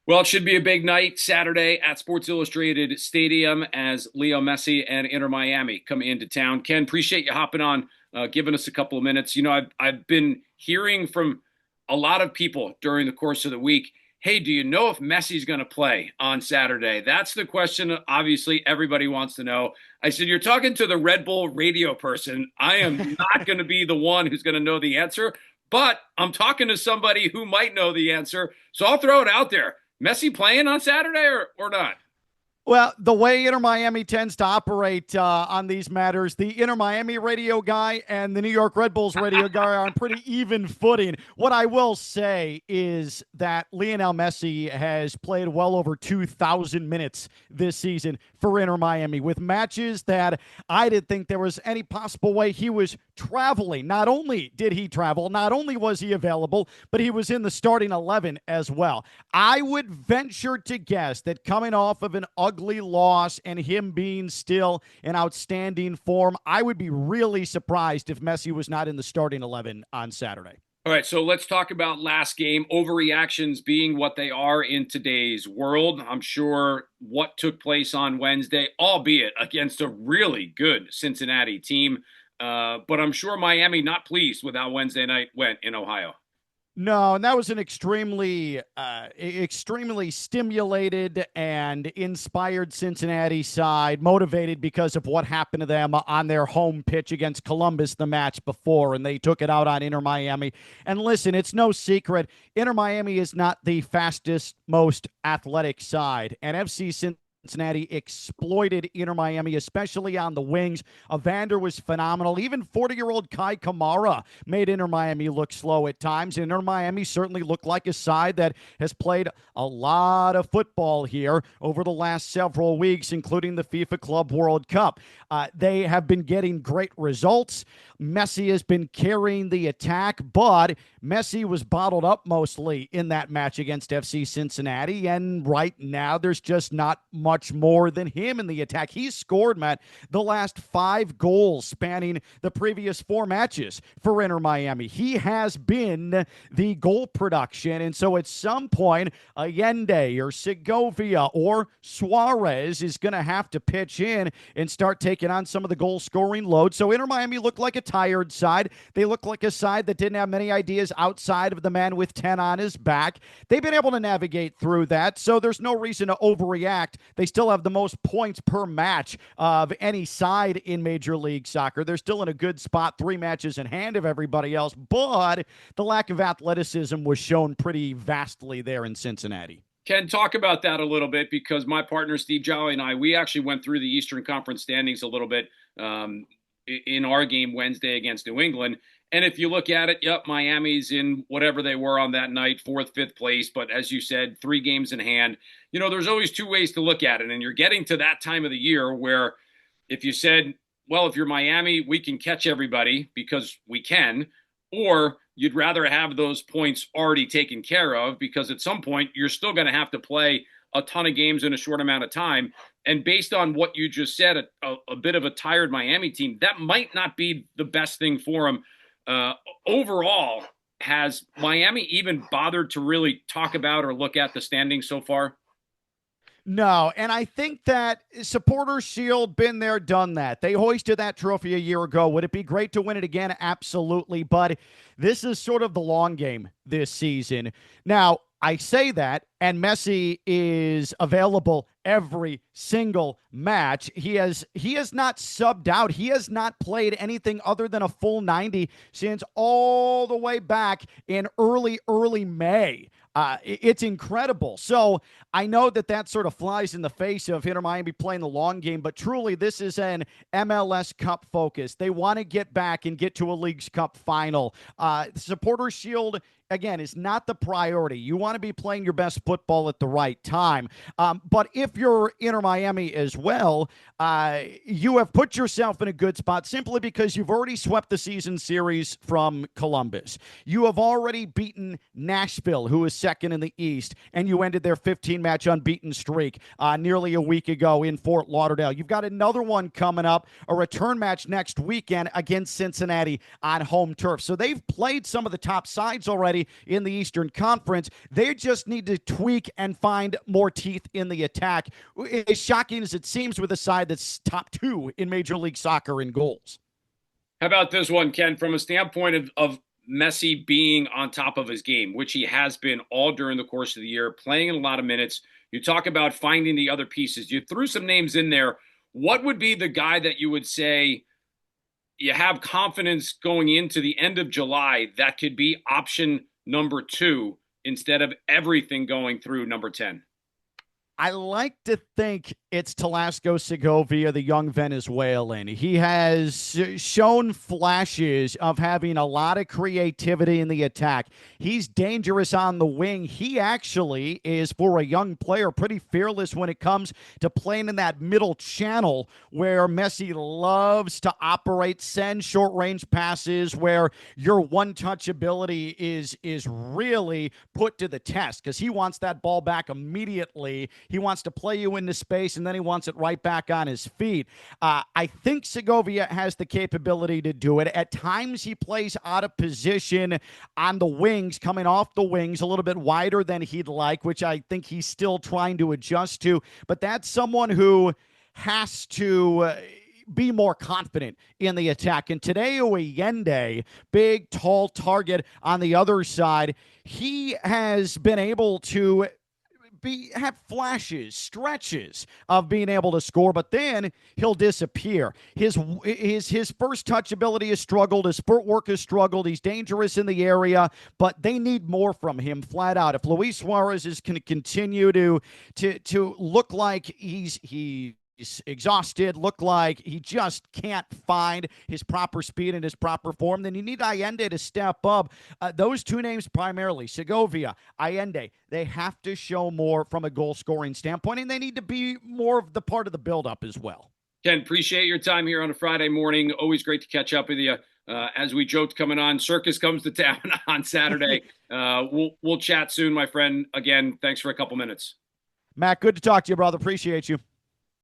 Well, it should be a big night Saturday at Sports Illustrated Stadium as Leo Messi and Inter Miami come into town. Ken, appreciate you hopping on, giving us a couple of minutes. I've been hearing from a lot of people during the course of the week. Hey, do you know if Messi's going to play on Saturday? That's the question. Obviously, everybody wants to know. I said, you're talking to the Red Bull radio person. I am not going to be the one who's going to know the answer, but I'm talking to somebody who might know the answer. So I'll throw it out there. Messi playing on Saturday or not? Well, the way Inter Miami tends to operate on these matters, the Inter Miami radio guy and the New York Red Bulls radio guy are on pretty even footing. What I will say is that Lionel Messi has played well over 2,000 minutes this season for Inter Miami with matches that I didn't think there was any possible way he was traveling. Not only did he travel, not only was he available, but he was in the starting 11 as well. I would venture to guess that coming off of an ugly loss and him being still in outstanding form, I would be really surprised if Messi was not in the starting 11 on Saturday. All right, so let's talk about last game. Overreactions being what they are in today's world. I'm sure what took place on Wednesday, albeit against a really good Cincinnati team, but I'm sure Miami not pleased with how Wednesday night went in Ohio. No, and that was an extremely stimulated and inspired Cincinnati side, motivated because of what happened to them on their home pitch against Columbus the match before, and they took it out on Inter Miami. And listen, it's no secret, Inter Miami is not the fastest, most athletic side, and FC Cincinnati exploited Inter Miami, especially on the wings. Evander was phenomenal. Even 40-year-old Kai Kamara made Inter Miami look slow at times. Inter Miami certainly looked like a side that has played a lot of football here over the last several weeks, including the FIFA Club World Cup. They have been getting great results. Messi has been carrying the attack, but Messi was bottled up mostly in that match against FC Cincinnati, and right now there's just not much more than him in the attack. He's scored, Matt, the last 5 goals spanning the previous 4 matches for Inter Miami. He has been the goal production, and so at some point, Allende or Segovia or Suarez is going to have to pitch in and start taking on some of the goal-scoring load. So Inter Miami looked like a tired side. They looked like a side that didn't have many ideas outside of the man with 10 on his back. They've been able to navigate through that, so there's no reason to overreact. They still have the most points per match of any side in Major League Soccer. They're still in a good spot, 3 matches in hand of everybody else, but the lack of athleticism was shown pretty vastly there in Cincinnati. Ken, talk about that a little bit because my partner Steve Jolly and I, we actually went through the Eastern Conference standings a little bit in our game Wednesday against New England. And if you look at it, yep, Miami's in whatever they were on that night, 4th, 5th place. But as you said, 3 games in hand. There's always 2 ways to look at it. And you're getting to that time of the year where if you said, well, if you're Miami, we can catch everybody because we can, or you'd rather have those points already taken care of because at some point you're still going to have to play a ton of games in a short amount of time. And based on what you just said, a bit of a tired Miami team, that might not be the best thing for them. Overall, has Miami even bothered to really talk about or look at the standings so far? No, and I think that Supporters Shield, been there, done that. They hoisted that trophy a year ago. Would it be great to win it again? Absolutely, but this is sort of the long game this season. Now, I say that, and Messi is available every single match. He has not subbed out. He has not played anything other than a full 90 since all the way back in early May. It's incredible. So I know that sort of flies in the face of Inter Miami playing the long game, but truly this is an MLS Cup focus. They want to get back and get to a Leagues Cup final. Supporters Shield, again, is not the priority. You want to be playing your best football at the right time. But if you're Inter Miami as well, you have put yourself in a good spot simply because you've already swept the season series from Columbus. You have already beaten Nashville, who is second in the East, and you ended their 15-match unbeaten streak nearly a week ago in Fort Lauderdale. You've got another one coming up, a return match next weekend against Cincinnati on home turf. So they've played some of the top sides already Cincinnati in the Eastern Conference. They just need to tweak and find more teeth in the attack. As shocking as it seems with a side that's top two in Major League Soccer in goals. How about this one, Ken? From a standpoint of Messi being on top of his game, which he has been all during the course of the year, playing in a lot of minutes. You talk about finding the other pieces. You threw some names in there. What would be the guy that you would say you have confidence going into the end of July that could be option number 2 instead of everything going through number 10? I like to think it's Talasco Segovia, the young Venezuelan. He has shown flashes of having a lot of creativity in the attack. He's dangerous on the wing. He actually is, for a young player, pretty fearless when it comes to playing in that middle channel where Messi loves to operate, send short range passes, where your one touch ability is really put to the test because he wants that ball back immediately. He wants to play you into space, and then he wants it right back on his feet. I think Segovia has the capability to do it. At times, he plays out of position on the wings, coming off the wings a little bit wider than he'd like, which I think he's still trying to adjust to. But that's someone who has to be more confident in the attack. And Tadeo Allende, big, tall target on the other side, he has been able to have flashes, stretches of being able to score, but then he'll disappear. His first touch ability has struggled. His footwork has struggled. He's dangerous in the area, but they need more from him flat out. If Luis Suarez is going to continue to look like he's exhausted, look like he just can't find his proper speed and his proper form, then you need Allende to step up. Those two names primarily, Segovia, Allende, they have to show more from a goal scoring standpoint, and they need to be more of the part of the buildup as well. Ken, appreciate your time here on a Friday morning. Always great to catch up with you. As we joked coming on, Circus comes to town on Saturday. We'll chat soon, my friend. Again, thanks for a couple minutes. Matt, good to talk to you, brother. Appreciate you.